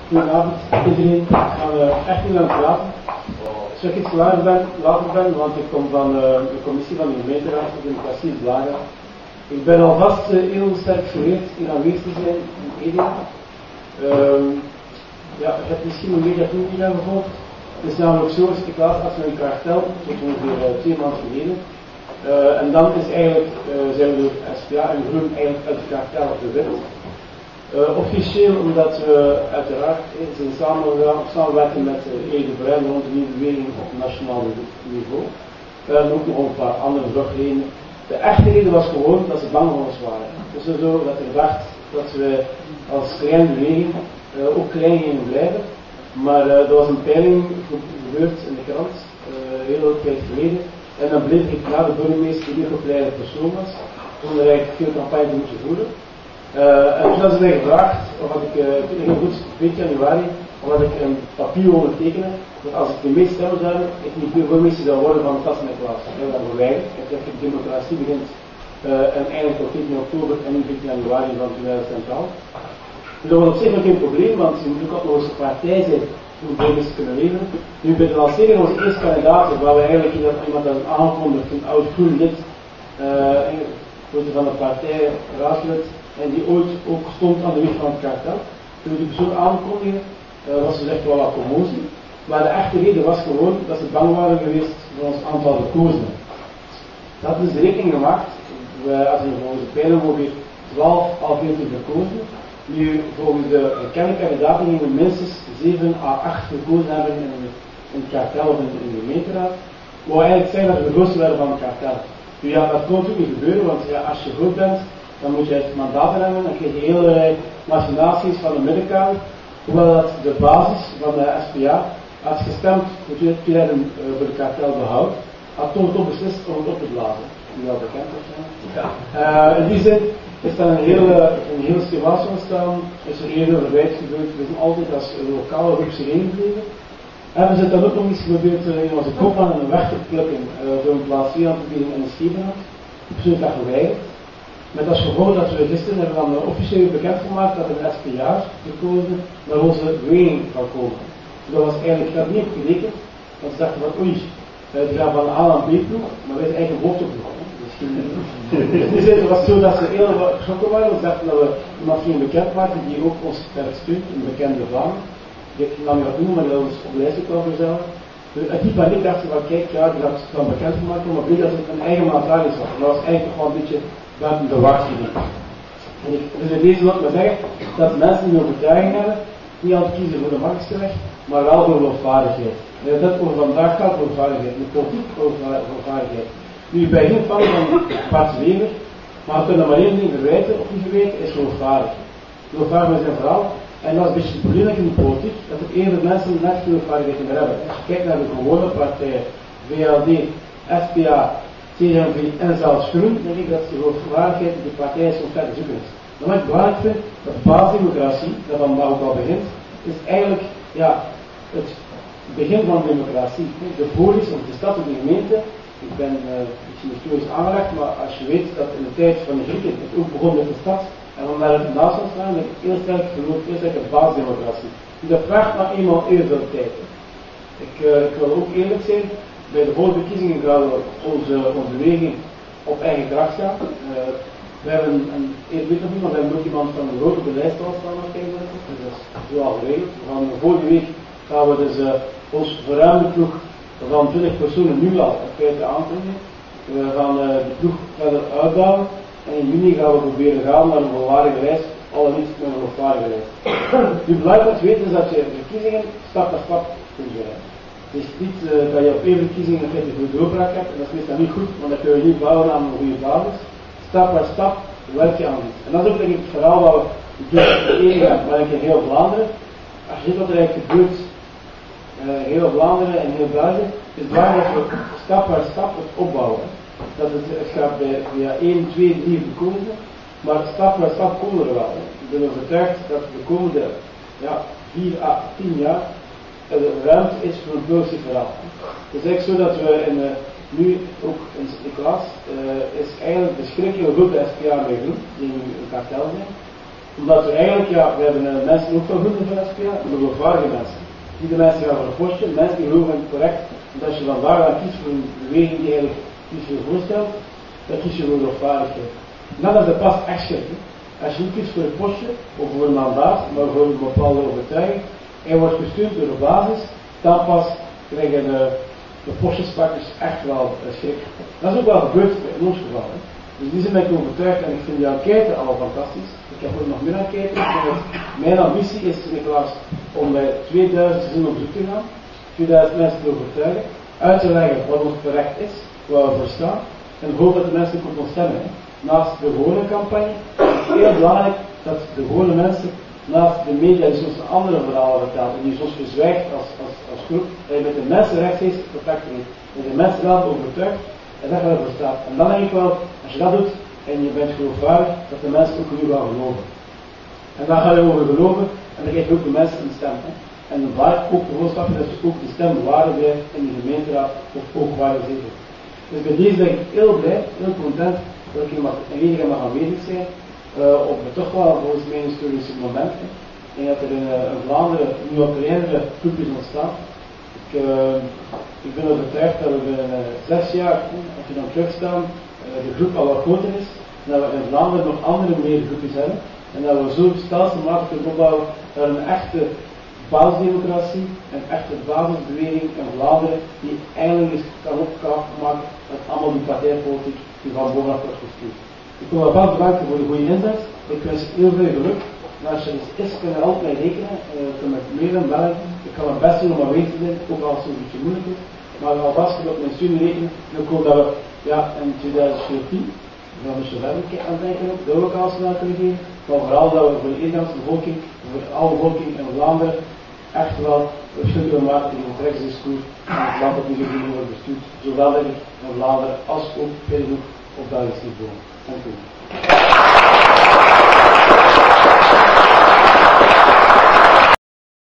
Goedenavond iedereen, ik ga echt niet aan het praten. Als ik iets later ben, want ik kom van de commissie van de gemeenteraad voor democratie in Vlaanderen. Ik ben alvast heel sterk geleerd in aanwezig te zijn in media. Ja, ik heb misschien een media toen niet gevolgd. Het is namelijk zo, als ik laatst als een kartel, tot ongeveer 2 maanden geleden. En dan is eigenlijk, zijn we door SPA en Groen eigenlijk uit het kartel gewet. Officieel omdat we uiteraard zijn samenwerken met Ede Bruin rond de nieuwe beweging op nationaal niveau. En ook nog een paar andere vluchtelingen. De echte reden was gewoon dat ze bang voor ons waren. Dus zo dat er dacht dat we als kleine beweging ook klein gingen blijven. Maar er was een peiling gebeurd in de krant, heel veel tijd geleden. En dan bleef ik na de burgemeester die niet gepleide persoon was, zonder eigenlijk veel campagne te moeten voeren. En toen hadden ze mij gevraagd, of had ik heel goed, 2 januari, of had ik een papier ondertekenen, dat als ik de meeste stemmen zou hebben, ik niet de burgemeester zou worden van de stad met plaats. Ik heb dat verwijderd. Ik heb de democratie begint en eigenlijk op 14 oktober en nu 14 januari van 2012. Dus dat was op zich nog geen probleem, want je moet ook nog eens een partij zijn om burgemeester te kunnen leveren. Nu bij de lancering van onze eerste kandidaat, waar we eigenlijk iemand had aangekondigd, een oud groen lid, van de partij, raadslid, en die ooit ook stond aan de weg van het kartel. Toen we die persoon aankondigden, was er echt wel wat commotie. Maar de echte reden was gewoon dat ze bang waren geweest voor ons aantal gekozenen. Dat is de rekening gemaakt. Als je volgens de peiling ongeveer 12 à 14 gekozen. Nu, volgens de bekende kandidaten gingen we minstens 7 à 8 gekozen hebben in het kartel of in de gemeenteraad. Wat eigenlijk zeggen dat we de grootste werden van het kartel. Nu ja, dat kon natuurlijk niet gebeuren, want ja, als je groot bent, dan moet je het mandaten hebben, dan krijg je hele machinaties van de middenkamer. Hoewel dat de basis van de SPA had gestemd voor 2000 voor de kartel behoud, had toen toch beslist om het op te blazen. Die wel bekend is. Ja. In die zin is dan een hele situatie ontstaan, is er eerder verwijt gebeurd, we zijn altijd als lokale groep Sirene gebleven. Hebben ze dan ook nog eens geprobeerd in onze kop aan een weg te plukken voor een plaats 2 aan te bieden in de Schepenland. Absoluut dat geweigerd. Met als gevolg dat we gisteren hebben dan officieel bekendgemaakt dat er een SPA gekozen naar onze beweging kan komen. Dat was eigenlijk, ik had niet op gerekend, want ze dachten van oei, die gaan van A naar B ploeg, maar wij zijn eigenlijk een hoofdoploeg. Dus het was zo dat ze heel geschrokken waren, ze dachten dat we iemand gingen bekendmaken die ook ons sterk steunt, een bekende Vlaam. Ik nam je dat noemen, maar dat was op de lijst ook al verzeld. Dus uit die paniek dachten ze van kijk, ja, die gaat het dan bekendgemaakt worden, maar bleek dat het een eigen maatregel is. Dat was eigenlijk toch wel een beetje buiten de wacht gedaan. Dus in deze wil ik maar zeggen dat mensen die een overtuiging hebben, niet altijd kiezen voor de makkelijkste weg, maar wel voor geloofwaardigheid. Dat over vandaag gaat geloofwaardigheid, de politiek geloofwaardigheid. Nu, bij geen van Bart Wever, maar we kunnen maar één ding verwijten of niet verwijten, is geloofwaardigheid. Geloofwaardigheid is een verhaal, en dat is een beetje het probleem in de politiek, dat er eerder mensen net geloofwaardigheid in hebben. Als je kijkt naar de gewone partijen, VLD, SPA, CNV en zelfs Groen, denk ik dat de geloofwaardigheid in de partijen soms verder zoeken is. Dan wat ik belangrijk vind, dat basisdemocratie, dat dan ook al begint, is eigenlijk ja, het begin van democratie. De polis of de stad of de gemeente, ik ben misschien historisch aangelegd, maar als je weet dat in de tijd van de Grieken het ook begon met de stad en van daar het naast ons staan, dan heb ik heel sterk geloof, heel sterk de basisdemocratie. Dus dat vraagt maar eenmaal heel veel tijd. Ik wil ook eerlijk zijn, bij de volgende verkiezingen gaan we onze beweging op eigen kracht gaan. We hebben ik weet nog niet, maar we hebben ook iemand van de grote lijst al staan natuurlijk. Dus dat is zoal geregeld. Vorige week gaan we dus ons verruimde ploeg van 20 personen nu al in feite aankondigen. We gaan de ploeg verder uitbouwen en in juni gaan we proberen gaan naar een volwaardige lijst, al niet met een volwaardige lijst. Nu belangrijk te weten is dat je verkiezingen stap per stap kunt doen. Het is niet dat je op één verkiezing een feite goede doorbraak hebt, en dat is meestal niet goed, want dan kun je niet bouwen aan een goede basis. Stap per stap werk je aan iets. En dat is ook denk ik het verhaal wat we één gaan, maar in heel Vlaanderen. Als je ziet wat er eigenlijk gebeurt, heel Vlaanderen en heel België, is het belangrijk dat we stap per stap het opbouwen. Dat het gaat via 1, 2, 3 verkozen, maar stap per stap komen we er wel. Ik ben overtuigd dat de komende 4 à 10 jaar ruimte is voor een progressief verhaal. Het is eigenlijk zo dat we nu ook in Sint-Niklaas is eigenlijk beschrikkelijk goed bij SPA mee groep, die nu een kartel zijn. Omdat we eigenlijk, ja, we hebben mensen ook wel goed in van SPA, maar geloofwaardige mensen. Niet de mensen gaan voor een postje, mensen die geloven correct. En als je vandaag dan kiest voor een beweging die eigenlijk iets voor voorstelt, dan kies je voor geloofwaardigheid. En dat is de pas echt schikt. Als je niet kiest voor een postje, of voor een mandaat, maar voor een bepaalde overtuiging, en je wordt gestuurd door de basis, dan pas krijgen de postjespakkers echt wel schrik. Dat is ook wel gebeurd in ons geval. Hè. Dus die zijn mij overtuigd en ik vind die enquête al fantastisch. Ik heb ook nog meer enquêtes. Mijn ambitie is, Nicolas, om bij 2000 gezinnen op zoek te gaan, 2000 mensen te overtuigen, uit te leggen wat ons correct is, waar we voor staan, en hoop dat de mensen kunnen stemmen. Hè. Naast de gewone campagne is het heel belangrijk dat de gewone mensen, naast de media die soms andere verhalen vertellen en die soms verzwijgt als groep, dat je met de mensen rechtstreeks contact neemt, met de mensen zelf overtuigt en dat gaat er staat. En dan denk ik wel, als je dat doet en je bent geloofwaardig, dat de mensen ook in u gaan geloven. En dan ga je over geloven en dan geef je ook de mensen een stem. Hè. En dan waar ook de boodschap dat je ook de stem waarde blijft in de gemeenteraad of ook waarde zeker. Dus bij deze ben ik heel blij, heel content dat ik in ieder geval mag aanwezig zijn op toch wel volgens mij een historische moment. Hè. Ik denk dat er in Vlaanderen nu wat kleinere groepjes ontstaan. Ik ben overtuigd dat we binnen 6 jaar, als we dan terugstaan, de groep al wat groter is, en dat we in Vlaanderen nog andere groepjes hebben, en dat we zo stelselmatig kunnen opbouwen dat een echte basisdemocratie, een echte basisbeweging in Vlaanderen, die eigenlijk eens kan opmaken met allemaal die partijpolitiek die van bovenaf wordt gestuurd. Ik wil alvast bedanken voor de goede inzet. Ik wens heel veel geluk. Maar als je dus is, kun je altijd rekenen. Ik kan met meer dan bellen. Ik kan het best doen om aanwezig te zijn, ook als het een beetje moeilijk is. Maar alvast kun je op mijn steun rekenen. En ik hoop dat we in 2014, dan moet je verder aan het denken ook, de lokaalsnel kunnen geven. Maar vooral dat we voor de Nederlandse bevolking, voor alle bevolking in Vlaanderen, echt wel een stuk willen maken tegen het rechtsdiscours en het land dat nu wordt bestuurd, zowel in Vlaanderen als ook verder op Belgisch niveau. Dank u.